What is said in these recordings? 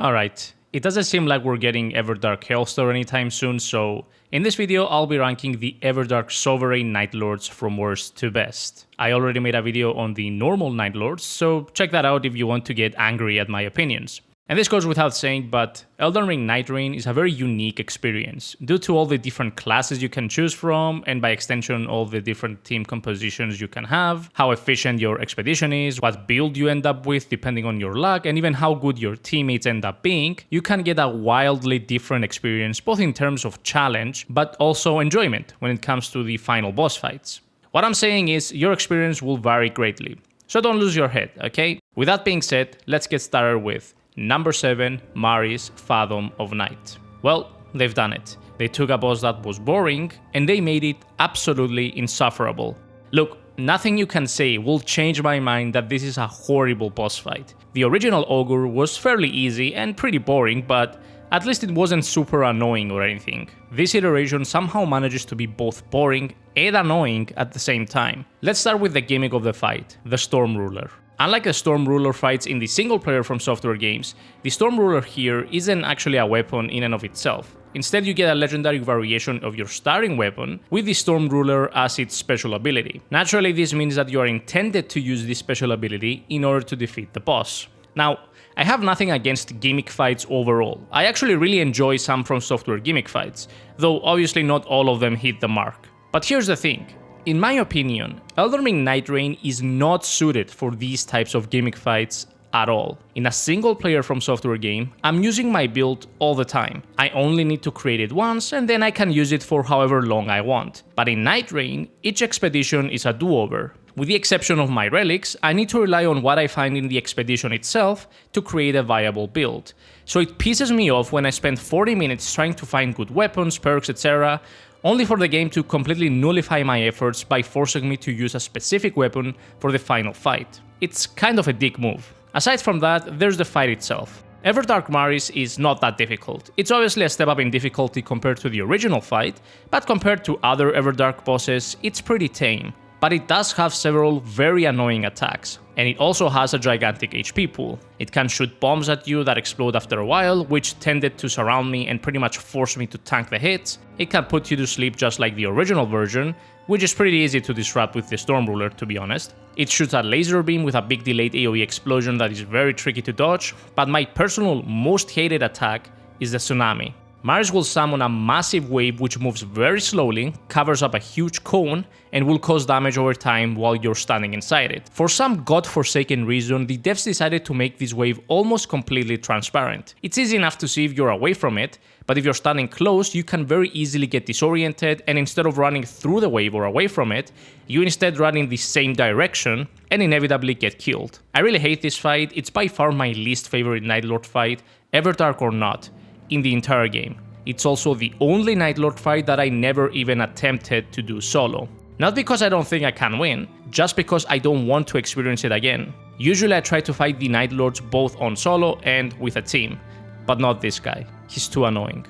Alright, it doesn't seem like we're getting Everdark Hellstar anytime soon, so in this video I'll be ranking the Everdark Sovereign Nightlords from worst to best. I already made a video on the normal Nightlords, so check that out if you want to get angry at my opinions. And this goes without saying, but Elden Ring Nightreign is a very unique experience, due to all the different classes you can choose from, and by extension all the different team compositions you can have, how efficient your expedition is, what build you end up with depending on your luck, and even how good your teammates end up being. You can get a wildly different experience, both in terms of challenge, but also enjoyment when it comes to the final boss fights. What I'm saying is, your experience will vary greatly, so don't lose your head, okay? With that being said, let's get started with Number 7, Mari's Fathom of Night. Well, they've done it. They took a boss that was boring, and they made it absolutely insufferable. Look, nothing you can say will change my mind that this is a horrible boss fight. The original Ogre was fairly easy and pretty boring, but at least it wasn't super annoying or anything. This iteration somehow manages to be both boring and annoying at the same time. Let's start with the gimmick of the fight, the Storm Ruler. Unlike the Storm Ruler fights in the single player From Software games, the Storm Ruler here isn't actually a weapon in and of itself. Instead, you get a legendary variation of your starting weapon with the Storm Ruler as its special ability. Naturally, this means that you are intended to use this special ability in order to defeat the boss. Now, I have nothing against gimmick fights overall. I actually really enjoy some From Software gimmick fights, though obviously not all of them hit the mark. But here's the thing. In my opinion, Elden Ring Nightreign is not suited for these types of gimmick fights at all. In a single player From Software game, I'm using my build all the time. I only need to create it once and then I can use it for however long I want. But in Nightreign, each expedition is a do-over. With the exception of my relics, I need to rely on what I find in the expedition itself to create a viable build. So it pisses me off when I spend 40 minutes trying to find good weapons, perks, etc., only for the game to completely nullify my efforts by forcing me to use a specific weapon for the final fight. It's kind of a dick move. Aside from that, there's the fight itself. Everdark Mari's is not that difficult. It's obviously a step up in difficulty compared to the original fight, but compared to other Everdark bosses, it's pretty tame. But it does have several very annoying attacks, and it also has a gigantic HP pool. It can shoot bombs at you that explode after a while, which tended to surround me and pretty much force me to tank the hits. It can put you to sleep just like the original version, which is pretty easy to disrupt with the Storm Ruler, to be honest. It shoots a laser beam with a big delayed AoE explosion that is very tricky to dodge, but my personal most hated attack is the Tsunami. Mari's will summon a massive wave which moves very slowly, covers up a huge cone, and will cause damage over time while you're standing inside it. For some godforsaken reason, the devs decided to make this wave almost completely transparent. It's easy enough to see if you're away from it, but if you're standing close, you can very easily get disoriented, and instead of running through the wave or away from it, you instead run in the same direction and inevitably get killed. I really hate this fight. It's by far my least favorite Nightlord fight, Everdark or not, in the entire game. It's also the only Nightlord fight that I never even attempted to do solo. Not because I don't think I can win, just because I don't want to experience it again. Usually I try to fight the Nightlords both on solo and with a team, but not this guy. He's too annoying.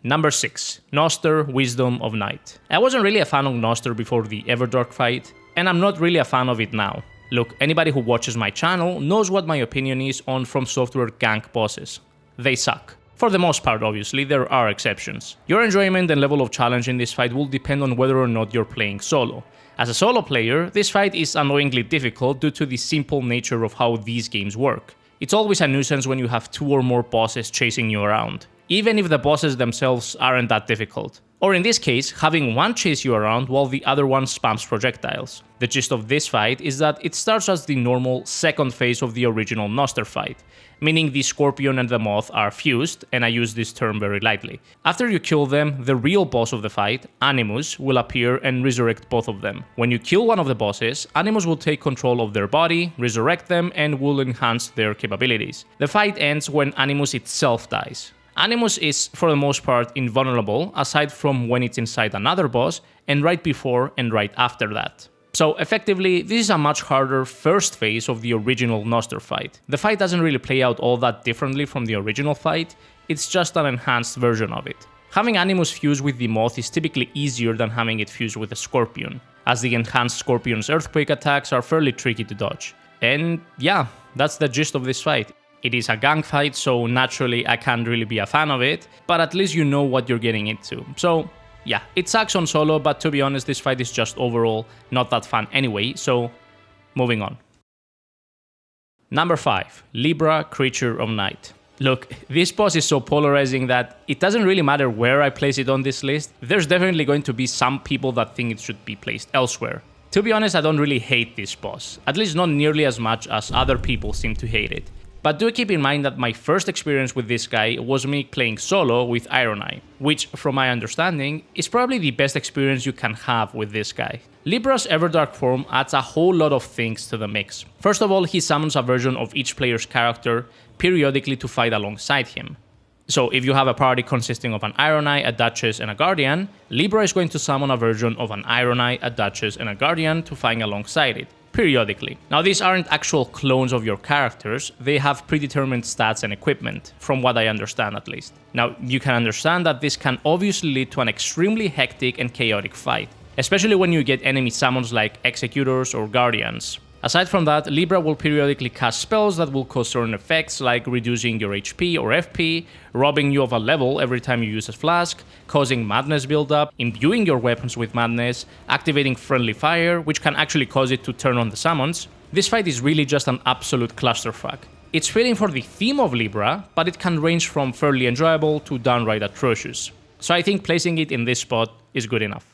Number 6, Noster, Wisdom of Night. I wasn't really a fan of Noster before the Everdark fight, and I'm not really a fan of it now. Look, anybody who watches my channel knows what my opinion is on From Software gank bosses. They suck. For the most part, obviously, there are exceptions. Your enjoyment and level of challenge in this fight will depend on whether or not you're playing solo. As a solo player, this fight is annoyingly difficult due to the simple nature of how these games work. It's always a nuisance when you have 2 or more bosses chasing you around, even if the bosses themselves aren't that difficult. Or in this case, having one chase you around while the other one spams projectiles. The gist of this fight is that it starts as the normal second phase of the original Noster fight, meaning the Scorpion and the Moth are fused, and I use this term very lightly. After you kill them, the real boss of the fight, Animus, will appear and resurrect both of them. When you kill one of the bosses, Animus will take control of their body, resurrect them, and will enhance their capabilities. The fight ends when Animus itself dies. Animus is, for the most part, invulnerable, aside from when it's inside another boss, and right before and right after that. So effectively, this is a much harder first phase of the original Noster fight. The fight doesn't really play out all that differently from the original fight, it's just an enhanced version of it. Having Animus fuse with the Moth is typically easier than having it fuse with a Scorpion, as the enhanced Scorpion's earthquake attacks are fairly tricky to dodge. And yeah, that's the gist of this fight. It is a gang fight, so naturally I can't really be a fan of it, but at least you know what you're getting into. So yeah, it sucks on solo, but to be honest, this fight is just overall not that fun anyway, so moving on. Number 5, Libra, Creature of Night. Look, this boss is so polarizing that it doesn't really matter where I place it on this list. There's definitely going to be some people that think it should be placed elsewhere. To be honest, I don't really hate this boss, at least not nearly as much as other people seem to hate it. But do keep in mind that my first experience with this guy was me playing solo with Iron Eye, which, from my understanding, is probably the best experience you can have with this guy. Libra's Everdark form adds a whole lot of things to the mix. First of all, he summons a version of each player's character periodically to fight alongside him. So if you have a party consisting of an Iron Eye, a Duchess, and a Guardian, Libra is going to summon a version of an Iron Eye, a Duchess, and a Guardian to fight alongside it, periodically. Now these aren't actual clones of your characters, they have predetermined stats and equipment, from what I understand at least. Now you can understand that this can obviously lead to an extremely hectic and chaotic fight, especially when you get enemy summons like Executors or Guardians. Aside from that, Libra will periodically cast spells that will cause certain effects like reducing your HP or FP, robbing you of a level every time you use a flask, causing madness buildup, imbuing your weapons with madness, activating friendly fire, which can actually cause it to turn on the summons. This fight is really just an absolute clusterfuck. It's fitting for the theme of Libra, but it can range from fairly enjoyable to downright atrocious. So I think placing it in this spot is good enough.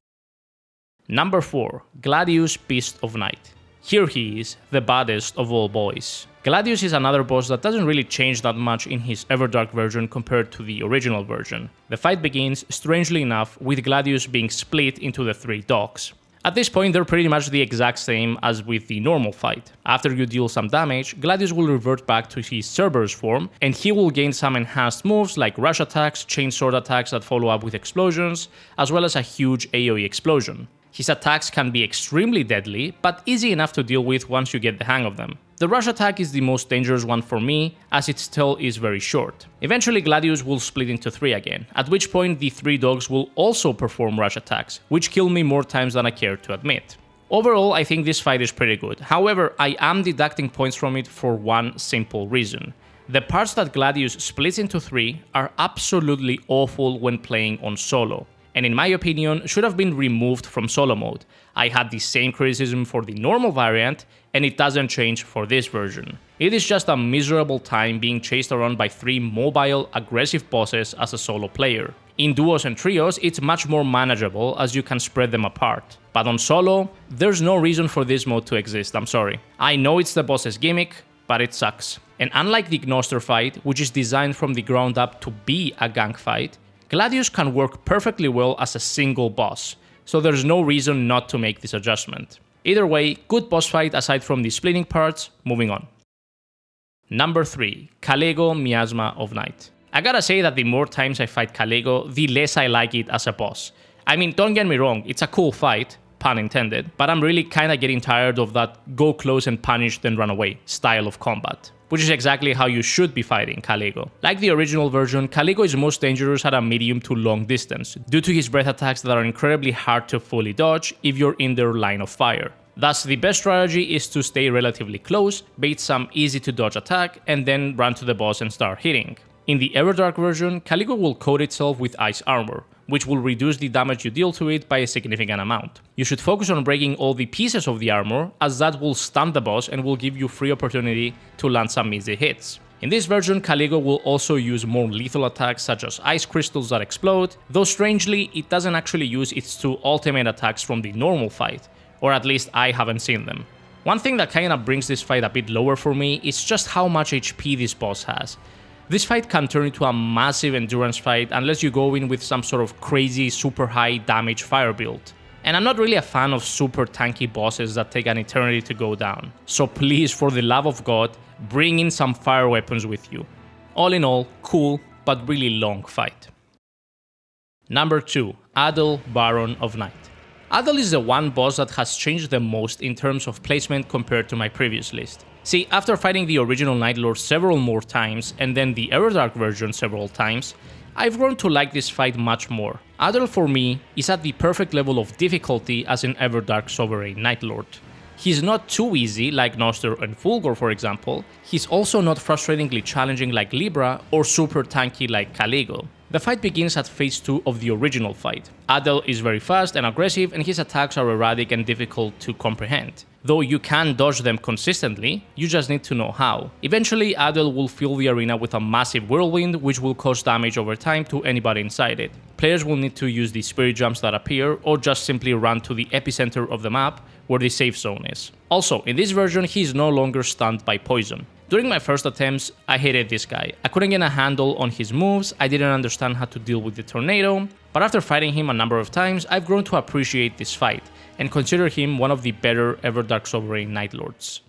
Number 4, Gladius, Beast of Night. Here he is, the baddest of all boys. Gladius is another boss that doesn't really change that much in his Everdark version compared to the original version. The fight begins, strangely enough, with Gladius being split into the 3 dogs. At this point, they're pretty much the exact same as with the normal fight. After you deal some damage, Gladius will revert back to his Cerberus form, and he will gain some enhanced moves like rush attacks, chain sword attacks that follow up with explosions, as well as a huge AoE explosion. His attacks can be extremely deadly, but easy enough to deal with once you get the hang of them. The rush attack is the most dangerous one for me, as its tail is very short. Eventually Gladius will split into 3 again, at which point the 3 dogs will also perform rush attacks, which kill me more times than I care to admit. Overall, I think this fight is pretty good, however, I am deducting points from it for one simple reason. The parts that Gladius splits into 3 are absolutely awful when playing on solo, and in my opinion should have been removed from solo mode. I had the same criticism for the normal variant, and it doesn't change for this version. It is just a miserable time being chased around by 3 mobile, aggressive bosses as a solo player. In duos and trios, it's much more manageable as you can spread them apart. But on solo, there's no reason for this mode to exist, I'm sorry. I know it's the boss's gimmick, but it sucks. And unlike the Gnoster fight, which is designed from the ground up to be a gang fight, Gladius can work perfectly well as a single boss, so there's no reason not to make this adjustment. Either way, good boss fight aside from the splitting parts, moving on. Number 3, Kalego, Miasma of Night. I gotta say that the more times I fight Kalego, the less I like it as a boss. I mean, don't get me wrong, it's a cool fight, pun intended, but I'm really kinda getting tired of that go close and punish then run away style of combat, which is exactly how you should be fighting Kalego. Like the original version, Kalego is most dangerous at a medium to long distance, due to his breath attacks that are incredibly hard to fully dodge if you're in their line of fire. Thus, the best strategy is to stay relatively close, bait some easy to dodge attack, and then run to the boss and start hitting. In the Everdark version, Kalego will coat itself with ice armor, which will reduce the damage you deal to it by a significant amount. You should focus on breaking all the pieces of the armor, as that will stun the boss and will give you free opportunity to land some easy hits. In this version, Kalego will also use more lethal attacks such as ice crystals that explode, though strangely, it doesn't actually use its 2 ultimate attacks from the normal fight, or at least I haven't seen them. One thing that kinda brings this fight a bit lower for me is just how much HP this boss has. This fight can turn into a massive endurance fight unless you go in with some sort of crazy super high damage fire build. And I'm not really a fan of super tanky bosses that take an eternity to go down. So please, for the love of God, bring in some fire weapons with you. All in all, cool, but really long fight. Number 2, Adel, Baron of Night. Adel is the one boss that has changed the most in terms of placement compared to my previous list. See, after fighting the original Nightlord several more times, and then the Everdark version several times, I've grown to like this fight much more. Adel for me is at the perfect level of difficulty as an Everdark Sovereign Nightlord. He's not too easy like Noster and Fulgor for example, he's also not frustratingly challenging like Libra or super tanky like Caligo. The fight begins at phase 2 of the original fight. Adel is very fast and aggressive and his attacks are erratic and difficult to comprehend. Though you can dodge them consistently, you just need to know how. Eventually Adel will fill the arena with a massive whirlwind which will cause damage over time to anybody inside it. Players will need to use the spirit jumps that appear or just simply run to the epicenter of the map where the safe zone is. Also, in this version he is no longer stunned by poison. During my first attempts, I hated this guy. I couldn't get a handle on his moves, I didn't understand how to deal with the tornado, but after fighting him a number of times, I've grown to appreciate this fight, and consider him one of the better Everdark Sovereign Nightlords.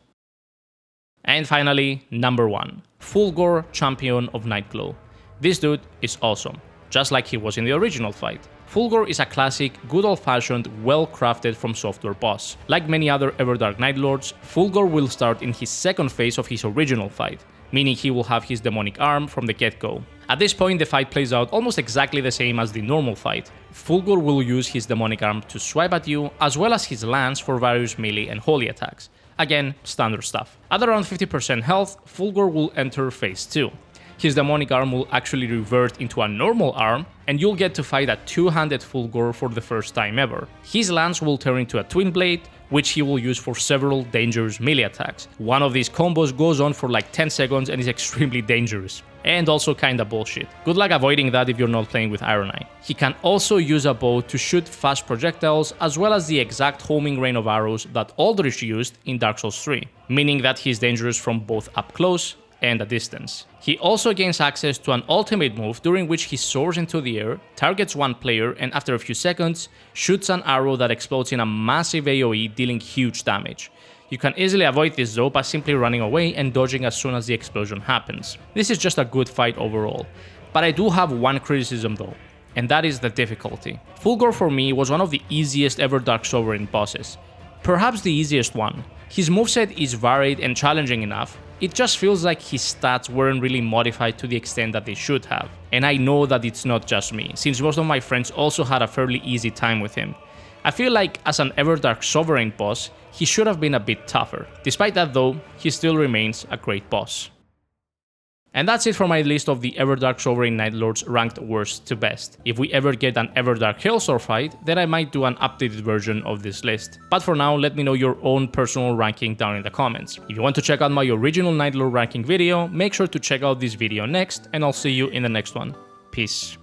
And finally, number 1. Fulgor, Champion of Nightglow. This dude is awesome, just like he was in the original fight. Fulgor is a classic, good old-fashioned, well-crafted from software boss. Like many other Everdark Nightlords, Fulgor will start in his second phase of his original fight, meaning he will have his demonic arm from the get-go. At this point the fight plays out almost exactly the same as the normal fight. Fulgor will use his demonic arm to swipe at you, as well as his lance for various melee and holy attacks. Again, standard stuff. At around 50% health, Fulgor will enter phase 2. His demonic arm will actually revert into a normal arm, and you'll get to fight a two-handed Fulgor for the first time ever. His lance will turn into a twin blade, which he will use for several dangerous melee attacks. One of these combos goes on for like 10 seconds and is extremely dangerous. And also kinda bullshit. Good luck avoiding that if you're not playing with Iron Eye. He can also use a bow to shoot fast projectiles, as well as the exact homing rain of arrows that Aldrich used in Dark Souls 3, meaning that he's dangerous from both up close and a distance. He also gains access to an ultimate move during which he soars into the air, targets one player, and after a few seconds, shoots an arrow that explodes in a massive AoE, dealing huge damage. You can easily avoid this though by simply running away and dodging as soon as the explosion happens. This is just a good fight overall. But I do have one criticism though, and that is the difficulty. Fulgor for me was one of the easiest Everdark Sovereign bosses. Perhaps the easiest one. His moveset is varied and challenging enough, it just feels like his stats weren't really modified to the extent that they should have. And I know that it's not just me, since most of my friends also had a fairly easy time with him. I feel like as an Everdark Sovereign boss, he should have been a bit tougher. Despite that though, he still remains a great boss. And that's it for my list of the Everdark Sovereign Nightlords ranked worst to best. If we ever get an Everdark Hailstorm fight, then I might do an updated version of this list. But for now, let me know your own personal ranking down in the comments. If you want to check out my original Nightlord ranking video, make sure to check out this video next, and I'll see you in the next one. Peace.